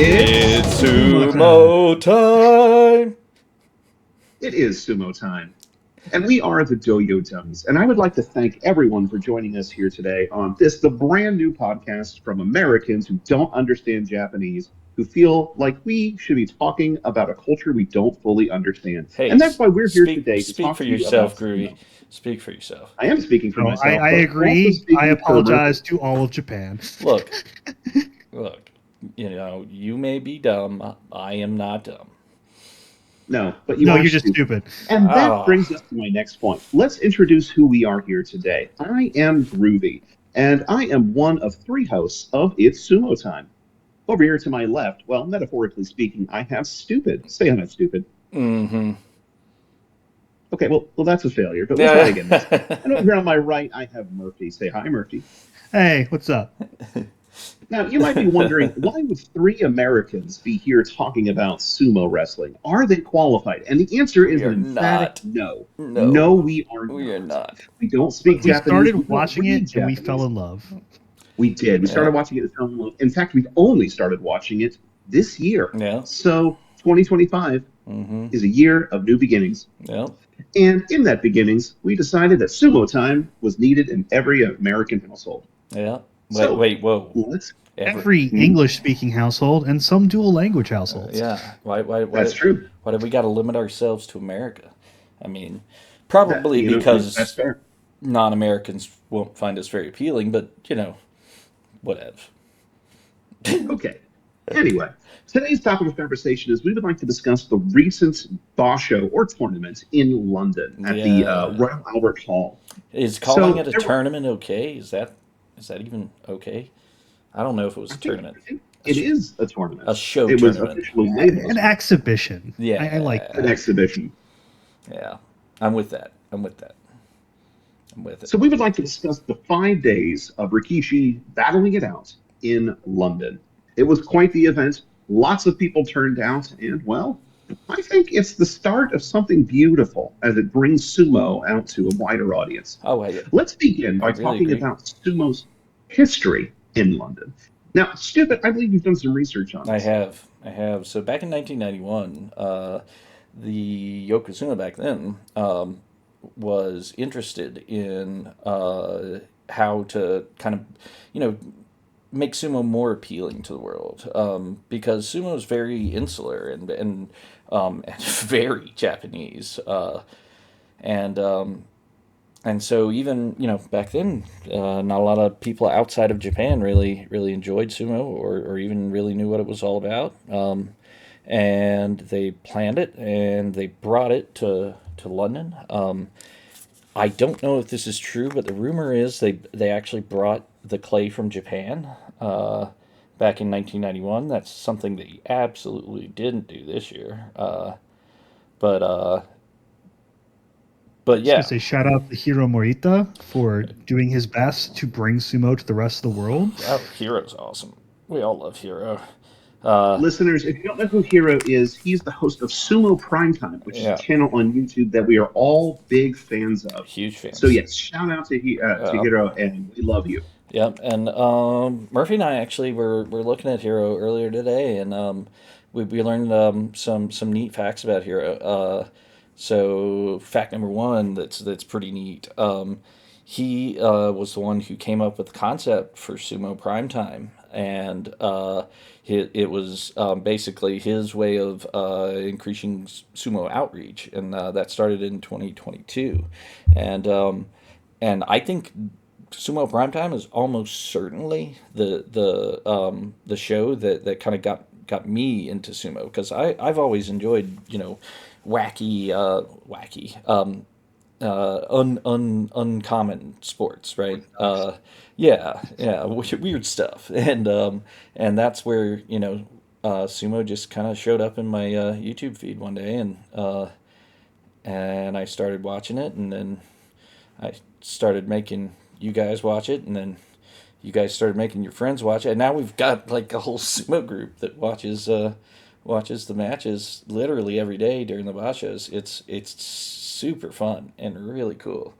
It's Sumo time. It is Sumo time. And we are the Dohyo Dummies. And I would like to thank everyone for joining us here today on the brand new podcast from Americans who don't understand Japanese, who feel like we should be talking about a culture we don't fully understand. Hey, And that's why we're here speak today to speak talk for to you about yourself, Sumo. Groovy. Speak for yourself. I am speaking for No, myself, I but I'm also agree. I speaking for Murphy. apologize to all of Japan. Look, look. You may be dumb. I am not dumb. No, but you No, are you're just stupid. stupid. And that Ah, brings us to my next point. Let's introduce who we are here today. I am Groovy, and I am one of three hosts of It's Sumo Time. Over here to my left, well, metaphorically speaking, I have Stupid. Say I'm not stupid. mm-hmm. Okay, well, that's a failure, but we'll try again next time. Yeah. And over here on my right, I have Murphy. Say hi, Murphy. Hey, what's up? Now, you might be wondering, why would three Americans be here talking about sumo wrestling? Are they qualified? And the answer is We an are emphatic not. no. No, No, we are we are not. not. We don't speak We Japanese. We started don't watching read it and we fell Japanese. in love. We did. We Yeah. started watching it. In fact, we've only started watching it this year. Yeah. So 2025 Mm-hmm. is a year of new beginnings. Yeah. And in that beginnings, we decided that sumo time was needed in every American household. Yeah. So Wait. Whoa. let's. Every English-speaking household and some dual-language households. Yeah. Why? That's true. Why did we got to limit ourselves to America? I mean, probably That's because fair. non-Americans won't find us very appealing, but whatever. Okay. Anyway, today's topic of conversation is we would like to discuss the recent Basho or tournament in London at the Yeah. Royal Albert Hall. Is calling So it a there were- tournament okay? Is that even okay? I don't know if it was I a think, tournament. I think it is a tournament. A show It was tournament. officially labeled An exhibition. Yeah. I like an that. exhibition. Yeah. I'm with that. I'm with it. So we would like to discuss the 5 days of Rikishi battling it out in London. It was quite the event. Lots of people turned out, and well, I think it's the start of something beautiful as it brings sumo out to a wider audience. Oh, wait. Let's begin by I really talking agree. about sumo's history in London. Now, Stupid, I believe you've done some research on I this. have. So back in 1991, the Yokozuna back then was interested in how to kind of, make sumo more appealing to the world, because sumo is very insular and very Japanese, and and so even back then, not a lot of people outside of Japan really enjoyed sumo or even really knew what it was all about. And they planned it and they brought it to London. I don't know if this is true, but the rumor is they actually brought the clay from Japan back in 1991. That's something they absolutely didn't do this year. But I was yeah, gonna say shout out to Hiro Morita for doing his best to bring sumo to the rest of the world. oh, Hero's awesome. We all love Hero. Listeners, if you don't know who Hiro is, he's the host of Sumo Primetime, which is Yeah. a channel on YouTube that we are all big fans of. Huge fans. So yes, shout out to Hiro, and we love you. Yep, and Murphy and I actually were looking at Hero earlier today, and we learned some neat facts about Hero. So fact number one that's pretty neat. He was the one who came up with the concept for Sumo Primetime, and it was basically his way of increasing sumo outreach, and that started in 2022, and I think Sumo Primetime is almost certainly the show that kind of got me into sumo, because I've always enjoyed wacky uncommon sports, right? Yeah, weird stuff, and that's where sumo just kind of showed up in my YouTube feed one day, and I started watching it, and then I started making you guys watch it, and then you guys started making your friends watch it, and now we've got like a whole sumo group that watches the matches literally every day during the bashas. It's super fun and really cool.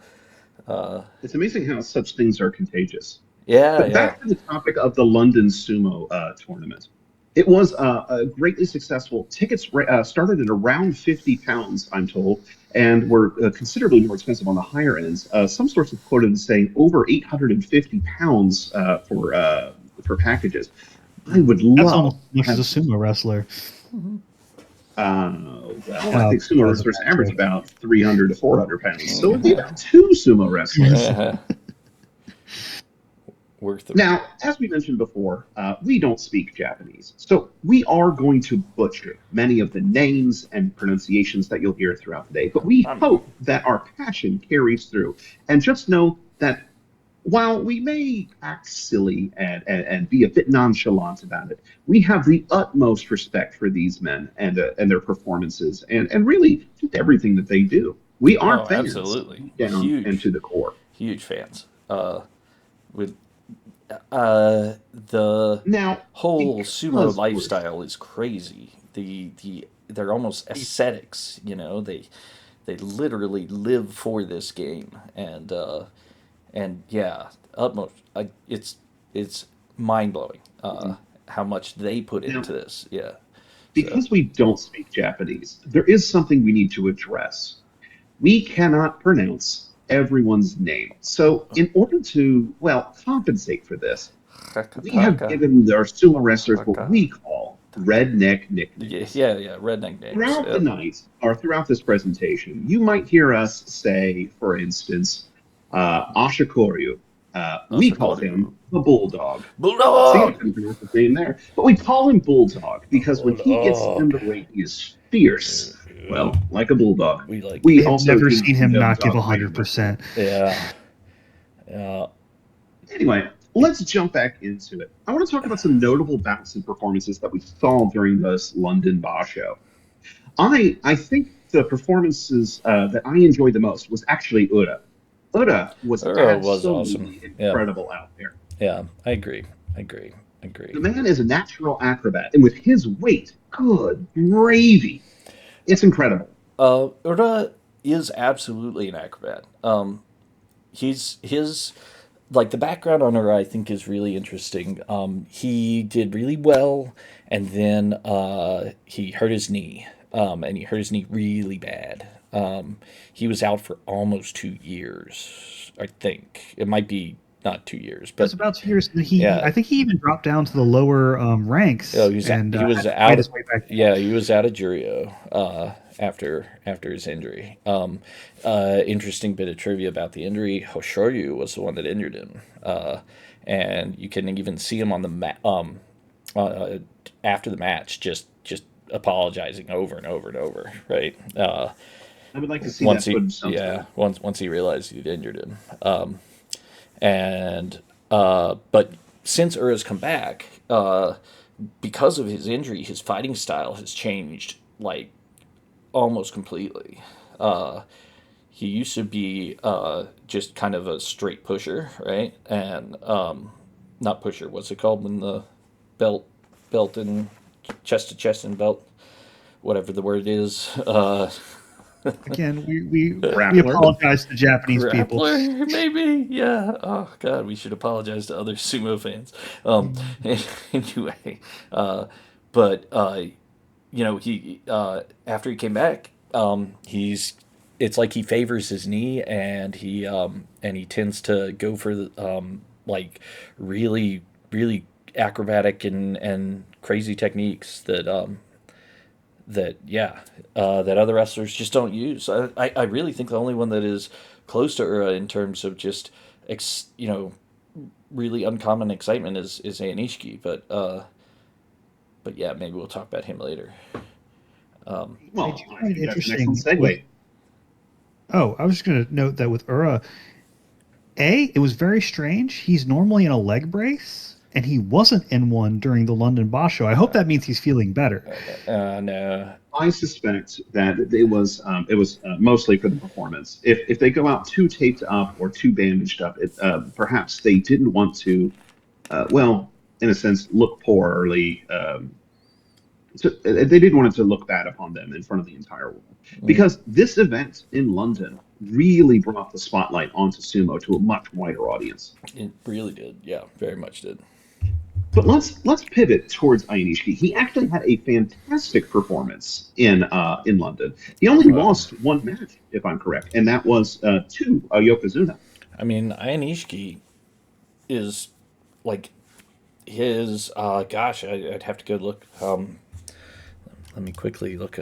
It's amazing how such things are contagious. Yeah, But yeah. back to the topic of the London Sumo tournament. It was greatly successful. Tickets started at around £50, I'm told, and were considerably more expensive on the higher ends. Some sources quoted as saying over £850 for packages. I would That's love almost as much to as a have. sumo wrestler. Well, I think sumo That was a wrestlers bad average joke. about 300 to 400 pounds, so it'd be about two sumo wrestlers. Worth the. Now, as we mentioned before, we don't speak Japanese, so we are going to butcher many of the names and pronunciations that you'll hear throughout the day. But we I'm hope that our passion carries through. And just know that while we may act silly and be a bit nonchalant about it, we have the utmost respect for these men and their performances and really just everything that they do. We are Oh, fans absolutely. deep down and Huge, to the core. huge fans. With the Now, whole sumo because we're lifestyle is crazy. They're almost ascetics. They literally live for this game, and yeah, utmost. It's mind blowing. How much they put now into this. Yeah. So. because we don't speak Japanese, there is something we need to address. We cannot pronounce everyone's name. So, in order to, well, compensate for this, we have Hakataka. given our sumo wrestlers what Haka. we call redneck Yeah, nicknames. yeah, yeah. Redneck names. Throughout the Yeah. night or throughout this presentation, you might hear us say, for instance, Ashikoryu. We call him Asakori. the Bulldog. See, I Bulldog. couldn't pronounce his name there. But we call him Bulldog because when he gets in Bulldog. the ring, he is fierce. Well, like a bulldog. We like. We I have also never do not seen him condone not give dog fighting, though. 100%. Yeah. Yeah. Anyway, let's jump back into it. I want to talk about some notable bouts and performances that we saw during this London Bar show. I think the performances that I enjoyed the most was actually Ura. Ura was Uro was awesome. absolutely Yeah. incredible out there. Yeah. I agree. I agree. I agree. The man is a natural acrobat, and with his weight, good gravy, it's incredible. Ura is absolutely an acrobat. He's his like the background on her I think is really interesting. He did really well, and then he hurt his knee, and he hurt his knee really bad. He was out for almost 2 years. I think it might be not 2 years, It was but about 2 years. yeah, I think he even dropped down to the lower oh, ranks and he was had to fight out. his way back Yeah, up. he was out of Jurio after his injury. Interesting bit of trivia about the injury: Hoshoryu was the one that injured him, and you can even see him on the after the match, just apologizing over and over and over. Right. I would like to see Once that he footage yeah sometime. once he realized he'd injured him, and but since Ura's come back, because of his injury, his fighting style has changed like almost completely. Uh, he used to be just kind of a straight pusher, right? And not pusher. What's it called when the belt, belt and chest to chest and belt, whatever the word is. Again, we Grappler. apologize to Japanese people. Grappler, maybe. Yeah. Oh God, we should apologize to other sumo fans. Um, anyway, uh, but he after he came back, he's it's like he favors his knee, and he tends to go for like really acrobatic and crazy techniques that yeah that other wrestlers just don't use. I really think the only one that is close to Ura in terms of just really uncommon excitement is Anishiki, but yeah, maybe we'll talk about him later. I Well, do I find it think that's an excellent interesting with. segue. Oh, I was just going to note that with Ura, it was very strange. He's normally in a leg brace, and he wasn't in one during the London Boss show. I hope that means he's feeling better. No, I suspect that it was mostly for the performance. If they go out too taped up or too bandaged up, perhaps they didn't want to, well, in a sense, look poorly. They didn't want it to look bad upon them in front of the entire world. mm, Because this event in London really brought the spotlight onto sumo to a much wider audience. it really did. Yeah, very much did. But let's pivot towards Ainishki. He actually had a fantastic performance in London. He only Well, lost one match, if I'm correct, and that was to Yokozuna. I mean, Ian is like his. Gosh, I'd have to go look. Let me quickly look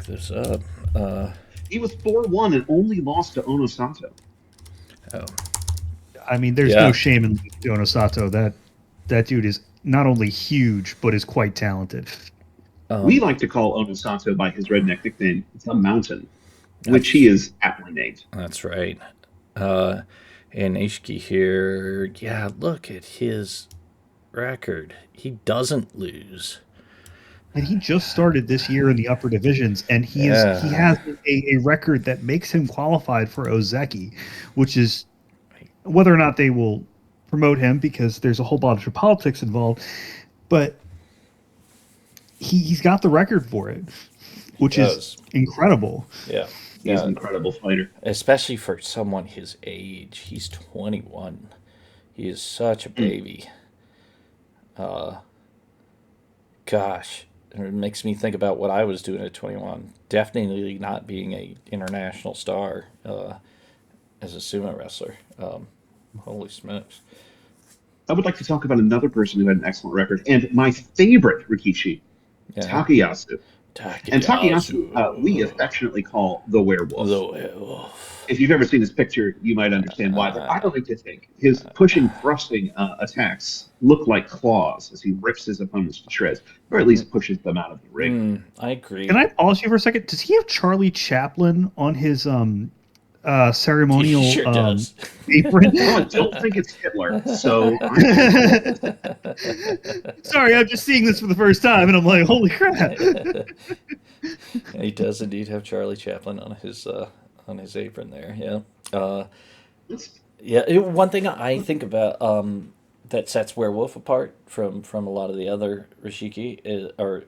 this up. Uh, He was 4-1 and only lost to Onosato. oh, I mean, there's no yeah. shame in Yono Sato. That dude is not only huge but is quite talented. We Um, like to call Onosato by his redneck nickname, the Mountain, which he that's is aptly named. that's right. Uh, and Ishiki here. Yeah, look at his record. He doesn't lose. And he just started this year in the upper divisions, and he Yeah. has a record that makes him qualified for Ozeki, which is whether or not they will promote him because there's a whole bunch of politics involved. But he's got the record for it, He which is does. incredible. Yeah. He is Yeah. an incredible fighter. Especially for someone his age. He's 21. He is such a Mm. baby. Gosh, it makes me think about what I was doing at 21. Definitely not being a international star as a sumo wrestler. Holy smokes! I would like to talk about another person who had an excellent record, and my favorite Rikishi, Yeah, Takayasu. And Takayasu, we Takayasu, affectionately call the werewolf. the werewolf. If you've ever seen his picture, you might understand why. But I Uh, like to think his pushing, thrusting attacks look like claws as he rips his opponents to shreds, or at least pushes them out of the ring. I Can agree. I pause you for a second? Does he have Charlie Chaplin on his He ceremonial sure does. apron? Well, I don't think it's Hitler, so I'm going to roll with it. Sorry, I'm just seeing this for the first time, and I'm like, holy crap! He does indeed have Charlie Chaplin on his apron there. Yeah. Uh, Let's, Yeah, one thing I think about that sets Werewolf apart from a lot of the other Rishiki is, or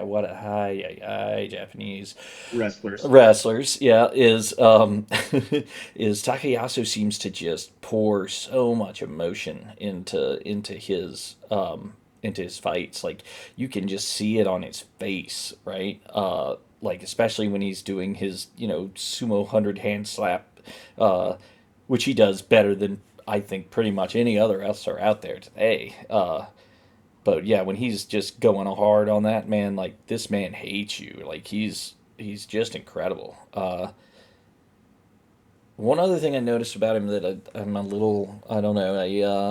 what hi Japanese wrestlers. wrestlers, yeah, is is Takayasu seems to just pour so much emotion into his fights. Like you can just see it on his face, right? Like especially when he's doing his sumo 100 hand slap, uh, which he does better than I think pretty much any other wrestler out there today. But yeah, when he's just going hard on that man, like this man hates you. Like he's just incredible. One other thing I noticed about him that I'm a little I don't know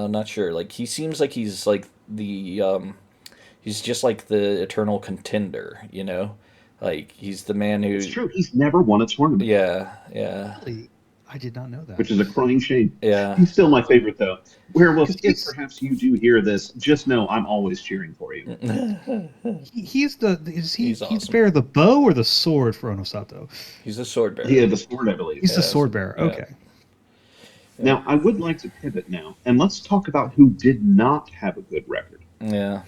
I'm not sure. Like he seems like he's like he's just like the eternal contender. Like he's the man It's who true. He's never won a tournament, yeah Really, I did not know that. which is a crying shame. yeah. He's still my favorite, though. Werewolf, Because if perhaps you do hear this, just know I'm always cheering for you. he's the is He's he's the awesome. bearer of the bow or the sword for Onosato? He's a sword He bearer. had the sword, I believe. He's the Yeah, sword bearer. yeah, Okay. yeah, Now, I would like to pivot now, and let's talk about who did not have a good record. yeah.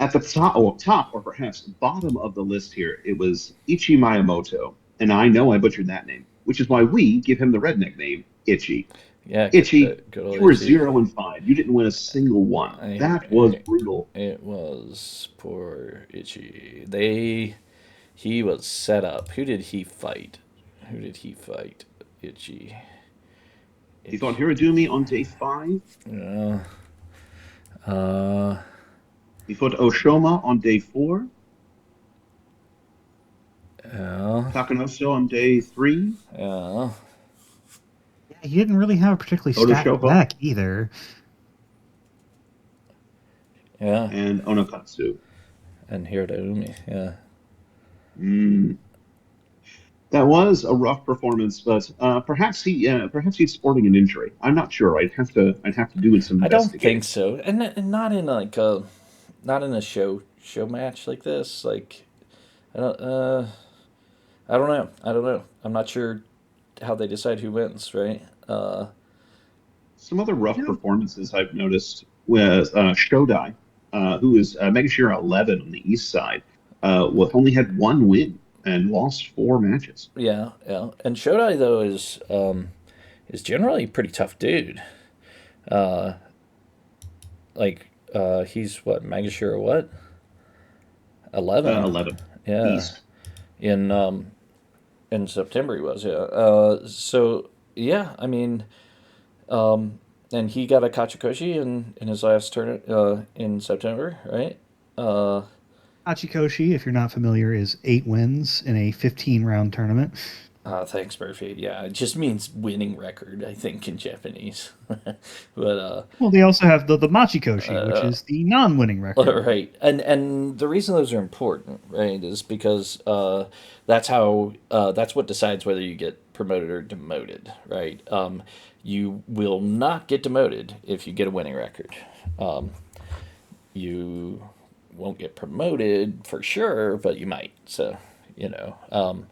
At the top, or perhaps bottom of the list here, it was Ichi Miyamoto, and I know I butchered that name, which is why we give him the redneck name, Itchy. Yeah, Itchy, good old you were Itchy. 0-5. You didn't win a single one. That was I, brutal. it was poor Itchy. He was set up. Who did he fight? Who did he fight? Itchy. He fought Itchy. Hiradumi on day 5. Yeah. Uh, He fought Oshoma on day 4. yeah. Takanoso on day 3. Yeah. Yeah, he didn't really have a particularly stacked Odoshofa back either. Yeah. and Onokatsu. And Hiradaumi. Yeah. Mm. That was a rough performance, but perhaps he's sporting an injury. I'm not sure. I'd have to do some I don't think investigating. so. And not in like not in a show match like this. Like I don't I don't know. I don't know. I'm not sure how they decide who wins, right? Some other rough You know, performances I've noticed was Shodai, who is Megashira 11 on the east side, only had one win and lost 4 matches. Yeah, yeah. And Shodai though is generally a pretty tough dude. Uh, he's what, Magashira what? 11. 11 Yeah. East. In September he was, yeah. So yeah, I mean, and he got a Kachikoshi in his last turn in September, right? Uh, Hachikoshi, if you're not familiar, is 8 wins in a 15-round tournament. thanks, Murphy. Yeah, it just means winning record, I think, in Japanese. But Well, they also have the Machikoshi, which is the non-winning record. right, and the reason those are important, right, is because that's what decides whether you get promoted or demoted, right? You will not get demoted if you get a winning record. You won't get promoted for sure, but you might. So, you know,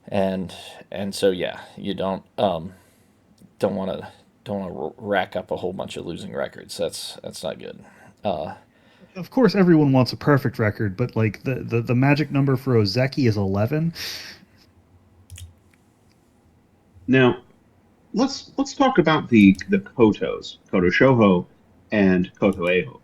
and so yeah, you don't want to rack up a whole bunch of losing records. That's not good. Of course, everyone wants a perfect record, but like the magic number for Ozeki is 11. Now, let's talk about the Kotos, Koto Shoho and Koto Eho.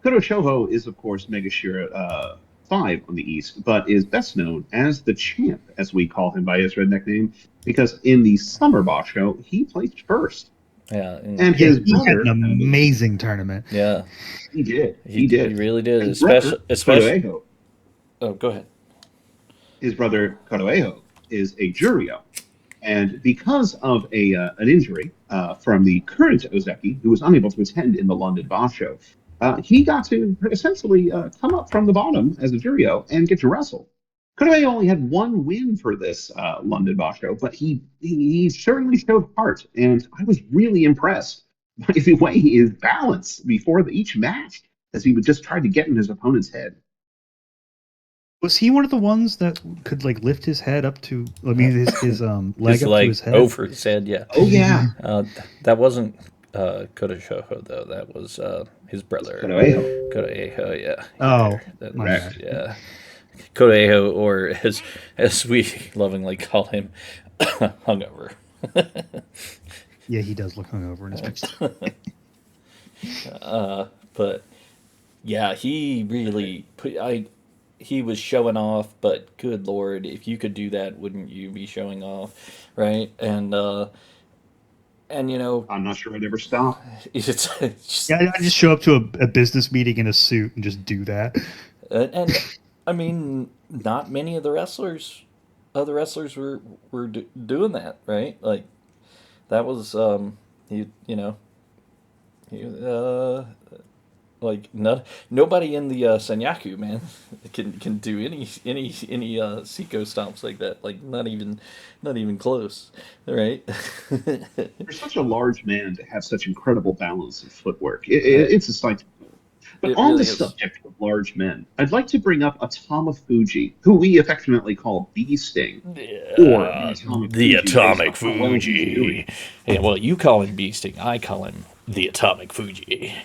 Koto Shoho is, of course, Megashira 5 on the East, but is best known as the Champ, as we call him by his redneck name, because in the Summer Basho, he placed first. Yeah, And Yeah, his he had an brother, amazing tournament. yeah, he did. he He he did. really did. His brother, Koto Especially. Eho, Oh, go ahead. his brother Koto Eho is a Juryo. And because of an injury from the current Ozeki, who was unable to attend in the London Basho, he got to essentially come up from the bottom as a Juryo and get to wrestle. Konoe only had one win for this London Basho, but he certainly showed heart, and I was really impressed by the way his balance before each match, as he would just try to get in his opponent's head. Was he one of the ones that could like lift his head up to? I mean, his leg His up to leg his head. over his head. Yeah, Oh yeah, that wasn't Koto Shoho though. That was his brother Konoe. Koto Eho. Yeah, Oh, my Correct. bad. yeah. Koto Eho, or as we lovingly call him, hungover. Yeah, he does look hungover in his picture. But yeah, he really put I. He was showing off, but good lord, if you could do that, wouldn't you be showing off, right? And you know, I'm not sure I'd ever stop. it's just, Yeah, I just show up to a business meeting in a suit and just do that. and I mean, not many of the wrestlers, other wrestlers were doing that, right? Like that was you know he, like nobody in the Senyaku, man, can do any Seiko stomps like that. Like not even close, right? For such a large man to have such incredible balance and footwork, Right. it's a sight to behold. But It on the really is. subject of large men, I'd like to bring up Atama Fuji, who we affectionately call Bee Sting, or the Atomic The Fuji based on Atomic how well he's doing. Fuji. Yeah, well, you call him Beasting. I call him the Atomic Fuji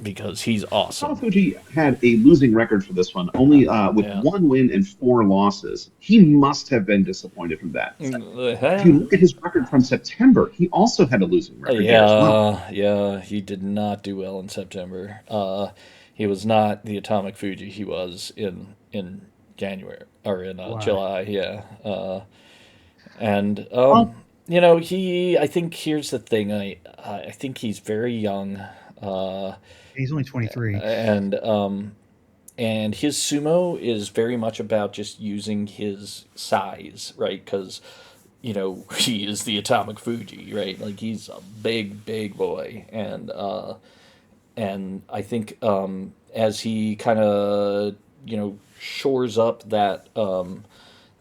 because he's Atama awesome. Fuji had a losing record for this one, only with Yeah. one win and four losses. He must have been disappointed from that. If you Yeah. look at his record from September, he also had a losing record there as well. Yeah, he did not do well in September. He was not the Atomic Fuji he was in January or in Why? July. Yeah, and Well, he. I think here's the thing. I think he's very young, he's only 23. and his sumo is very much about just using his size, right? Because he is the Atomic Fuji, right? Like he's a big boy, and I think as he kind of shores up that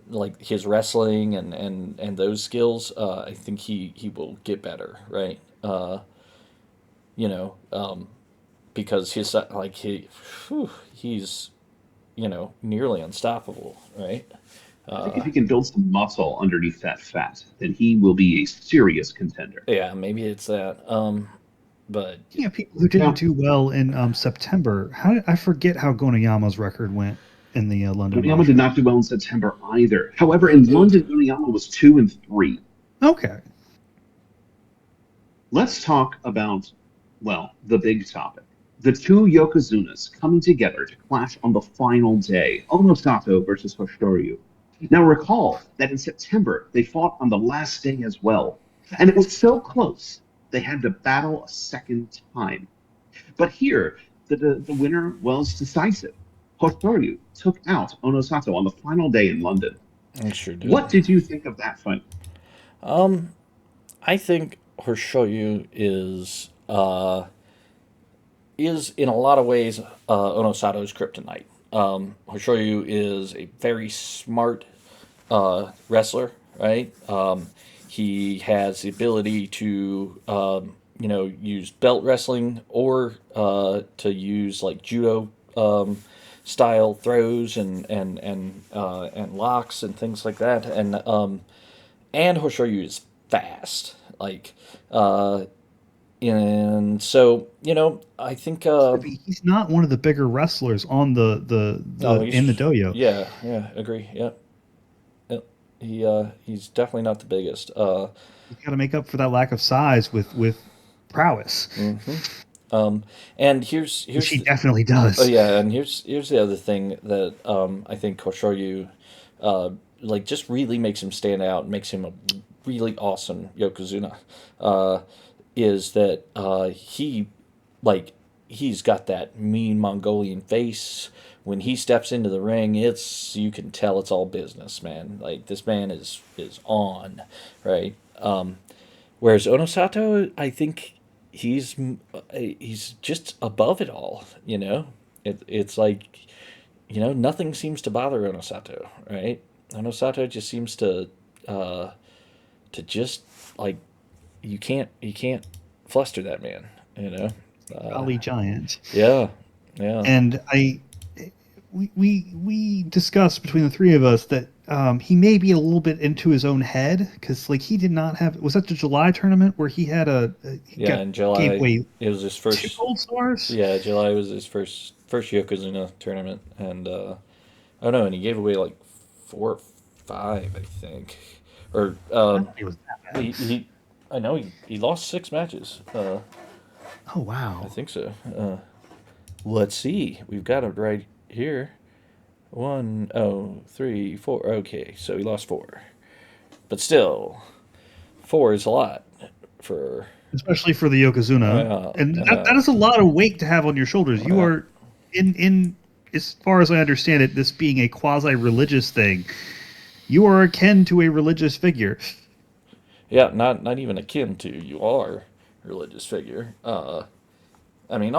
like his wrestling and those skills, I think he will get better, right? You know, because he's nearly unstoppable, right? I think if he can build some muscle underneath that fat, then he will be a serious contender. Yeah, maybe it's that. But Yeah, people who didn't Now, do well in September. I forget how Gonayama's record went in the London Oniyama did Basho. not do well in September either. However, in London, Oniyama was 2-3. Okay. Let's talk about Well, the big topic. The two Yokozunas coming together to clash on the final day, Onosato versus Hoshoryu. Now recall that in September they fought on the last day as well, and it was so close they had to battle a second time. But here, the winner was decisive. Hoshoryu took out Onosato on the final day in London. I sure did. What did you think of that fight? I think Horshoyu is in a lot of ways Onosato's kryptonite. Hoshoryu is a very smart wrestler, right? He has the ability to use belt wrestling or to use like judo style throws and locks and things like that. And Hoshoryu is fast, like uh, and so I think He's not one of the bigger wrestlers on no, the in the dojo. yeah, agree, yeah. Yep. He's definitely not the biggest. He's got to make up for that lack of size with prowess, And which here's he the, definitely oh does. yeah, and here's the other thing that I think Hoshoryu like just really makes him stand out, makes him a really awesome yokozuna. Uh, is that like he's got that mean Mongolian face. When he steps into the ring, it's you can tell it's all business, man. Like this man is on, right? Whereas Onosato, I think he's just above it all. It's like nothing seems to bother Onosato, right? Onosato just seems uh, to just like you can't fluster that man. You know, uh, Golly giant. yeah, yeah, And we discussed between the three of us that he may be a little bit into his own head because like he did not have was that the July tournament where he had he yeah. got In gave July, away it was his two first. gold stars. Yeah, July was his first Yokozuna tournament, and oh no, and he gave away like 4 or 5, I think, or I don't think it was that bad. he I know he lost 6 matches. Oh I wow. think so. Let's see, we've got it right here. One, oh, three, four. Okay, so he lost 4, but still, 4 is a lot for. Especially for the Yokozuna, Uh, and that uh, is a lot of weight to have on your shoulders. You uh, are in as far as I understand it, this being a quasi religious thing, you are akin to a religious figure. yeah, not even akin to you are a religious figure. I mean,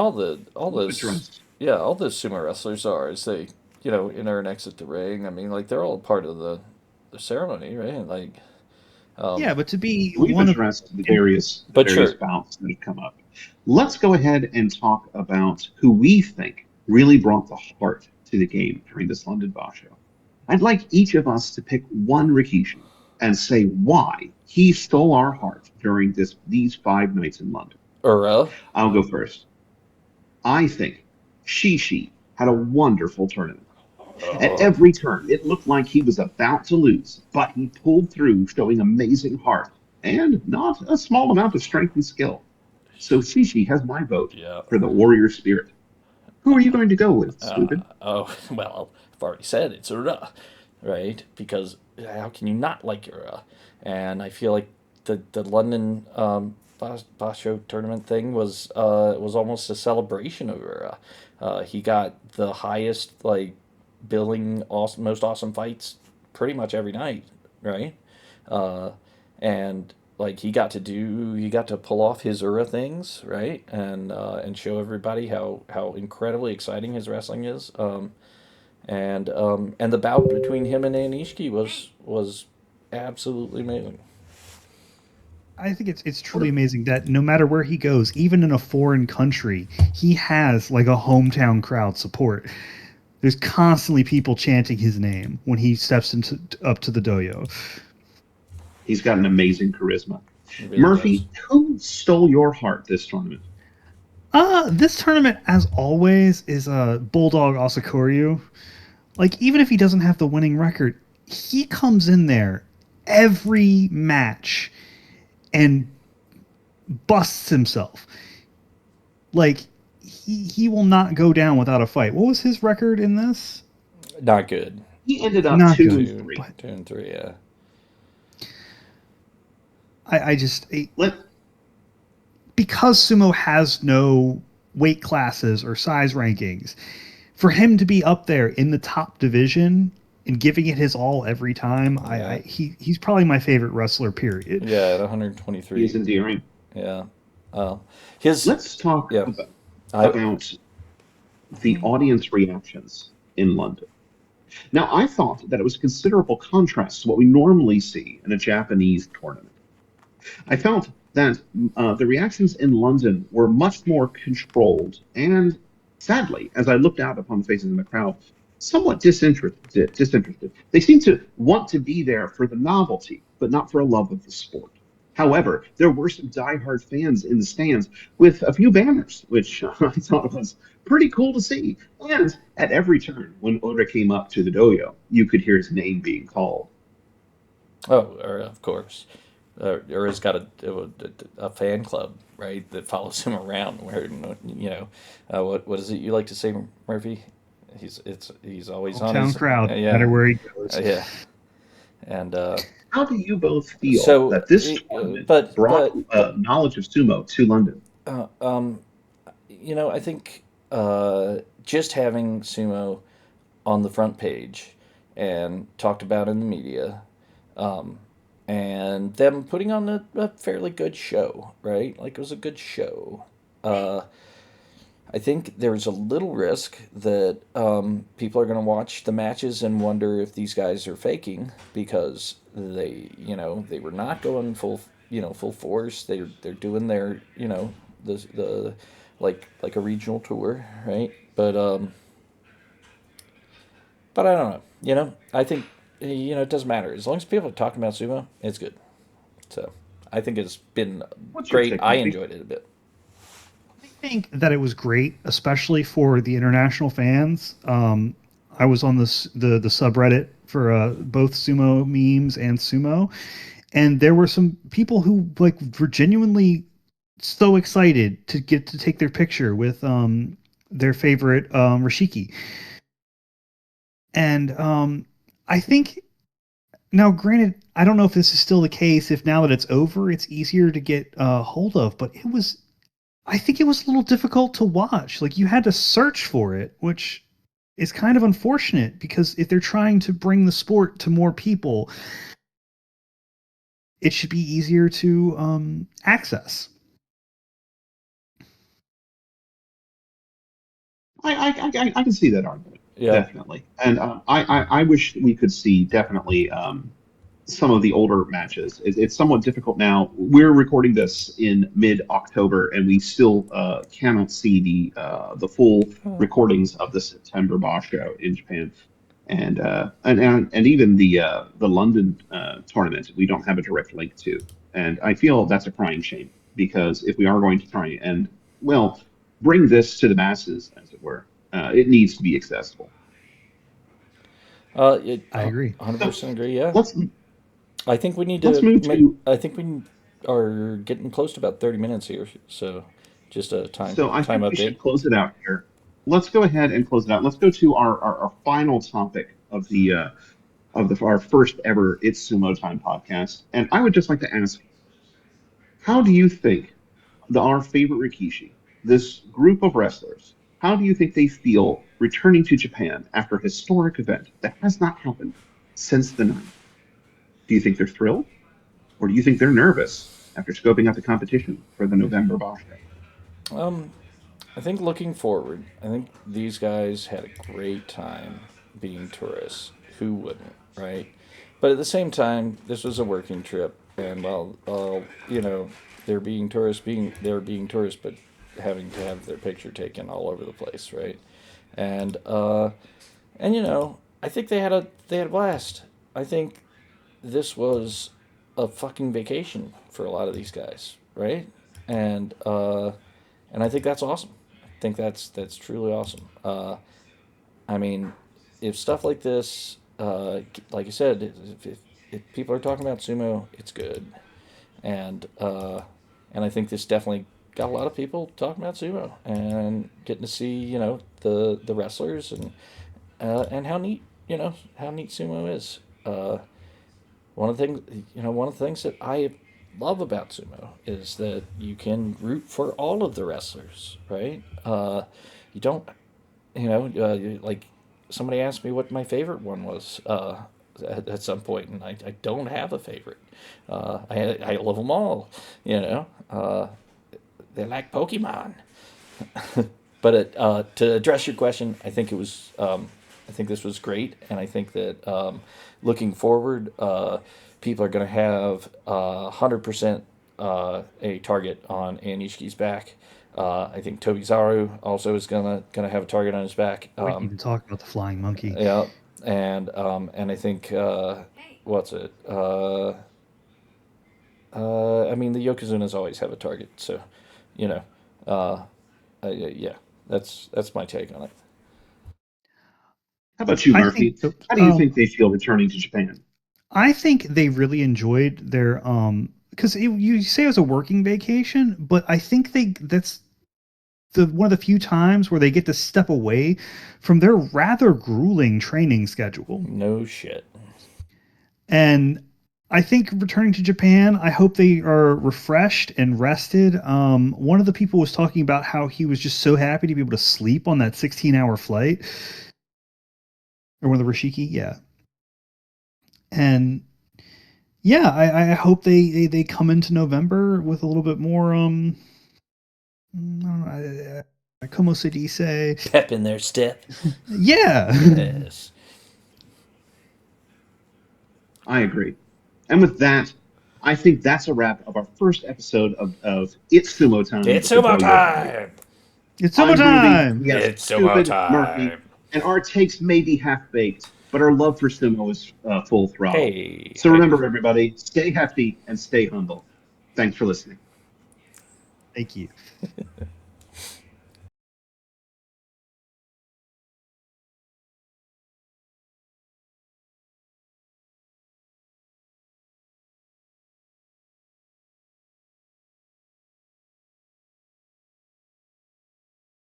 Addressed. yeah, all the sumo wrestlers are as they enter and exit the ring. I mean, like they're all part of the ceremony, right? Like, Yeah, but to be We've one of addressed in, the but various sure, bouts that have come up. Let's go ahead and talk about who we think really brought the heart to the game during this London Basho. I'd like each of us to pick one Rikishi and say why he stole our heart during these 5 nights in London. Ura. I'll go first. I think Shishi had a wonderful tournament. At Oh, every turn, it looked like he was about to lose, but he pulled through, showing amazing heart and not a small amount of strength and skill. So Shishi has my vote yeah. for the warrior spirit. Who are you going to go with, Stupid? Oh, well, I've already said it's Ura, right? Because how can you not like Ura? And I feel like the London Basho tournament thing was almost a celebration of Ura. He got the highest like billing awesome, most awesome fights pretty much every night, right? Uh, and like he got to pull off his Ura things, right? And show everybody how incredibly exciting his wrestling is. And the bout between him and Anishiki was absolutely amazing. I think it's What truly a, amazing that no matter where he goes, even in a foreign country, he has like a hometown crowd support. There's constantly people chanting his name when he steps into up to the dojo. he's got an amazing charisma. He really does. Murphy, who stole your heart this tournament? This tournament, as always, is Bulldog Asakuryu. Like, even if he doesn't have the winning record, he comes in there every match and busts himself. Like he will not go down without a fight. What was his record in this? Not good. He ended up Not two good. and Two, three. But 2 and 3. Yeah. I just Let because sumo has no weight classes or size rankings, for him to be up there in the top division and giving it his all every time, Yeah. he's probably my favorite wrestler. Period. Yeah. At he is 123. endearing. Yeah. Uh, his. Let's talk Yeah. I. about the audience reactions in London. Now, I thought that it was a considerable contrast to what we normally see in a Japanese tournament. I felt that the reactions in London were much more controlled and, sadly, as I looked out upon the faces in the crowd, somewhat disinterested. Disinterested. They seemed to want to be there for the novelty, but not for a love of the sport. However, there were some diehard fans in the stands with a few banners, which I thought was pretty cool to see. And at every turn, when Oda came up to the dojo, you could hear his name being called. Oh, or of course. Or he's got a fan club, right, that follows him around. Where what is it you like to say, Murphy? He's always on Hometown his crowd, no matter yeah, where he goes. yeah, and How do you both feel so that this tournament brought but knowledge of sumo to London? uh, um I think just having sumo on the front page and talked about in the media, um, and them putting on a fairly good show, right? Like it was a good show. Uh, I think there's a little risk that people are going to watch the matches and wonder if these guys are faking because they were not going full force. They're doing their the like a regional tour, right? But I don't know. I think it doesn't matter as long as people are talking about sumo. It's good. So I think it's been What's your great. take, I Murphy? enjoyed it a bit. I think that it was great, especially for the international fans. I was on the subreddit for both sumo memes and sumo, and there were some people who like were genuinely so excited to get to take their picture with their favorite Rashiki. And I think now, granted, I don't know if this is still the case. If now that it's over, it's easier to get hold of. But it was, I think it was a little difficult to watch. Like you had to search for it, which is kind of unfortunate because if they're trying to bring the sport to more people, it should be easier to access. I can see that argument Yeah. definitely, and I wish we could see definitely some of the older matches. It's somewhat difficult now. We're recording this in mid-October, and we still cannot see the full recordings of the September Bosch show in Japan, and even the London tournament. We don't have a direct link to, and I feel that's a crying shame because if we are going to try and well bring this to the masses, as it were, it needs to be accessible. I agree. 100% So agree. Yeah. let's I think we need let's to move make. to I think we are getting close to about 30 minutes here. So, just a So I time think we update. should close it out here. Let's go ahead and close it out. Let's go to our final topic of the our first ever It's Sumo Time podcast. And I would just like to ask, how do you think our favorite Rikishi, this group of wrestlers, how do you think they feel returning to Japan after a historic event that has not happened since the 90s? Do you think they're thrilled, or do you think they're nervous after scoping out the competition for the November Bosch show? Um, I think looking forward, I think these guys had a great time being tourists. Who wouldn't, right? But at the same time, this was a working trip, and while they're being tourists, but having to have their picture taken all over the place, right? And I think they had a blast. I think this was a fucking vacation for a lot of these guys, right? And and I think that's awesome. I think that's truly awesome. I mean, if stuff like this, like you said, if people are talking about sumo, it's good, and I think this definitely got a lot of people talking about sumo and getting to see, the wrestlers and how neat, how neat sumo is. One of the things that I love about sumo is that you can root for all of the wrestlers, right? You don't, like somebody asked me what my favorite one was at some point, and I don't have a favorite. I love them all, you know. They're like Pokemon. But to address your question, I think this was great, and I think that looking forward, people are going to have 100% a target on Anishiki's back. I think Tobizaru also is gonna have a target on his back. We didn't even talk about the flying monkey. Yeah, and I think what's it? I mean, the Yokozunas always have a target, so you know, uh, yeah, that's my take on it. How about you, I think Murphy? How do you think they feel returning to Japan? I think they really enjoyed their because you say it was a working vacation, but I think that's the one of the few times where they get to step away from their rather grueling training schedule. No shit. And I think returning to Japan, I hope they are refreshed and rested. One of the people was talking about how he was just so happy to be able to sleep on that 16-hour flight, or one of the Rishiki, yeah. And yeah, I hope they come into November with a little bit more I don't know, como se dice, Pep in their step. yeah. Yes. I agree. And with that, I think that's a wrap of our first episode of It's Sumo Time It's with the sumo Dohyo Dummies. time. It's I'm Groovy. summertime. We have It's sumo Stupid, Murphy, time. and our takes may be half baked, but our love for sumo is full throttle. Hey, So hey. remember, everybody, stay hefty and stay humble. Thanks for listening. Thank you.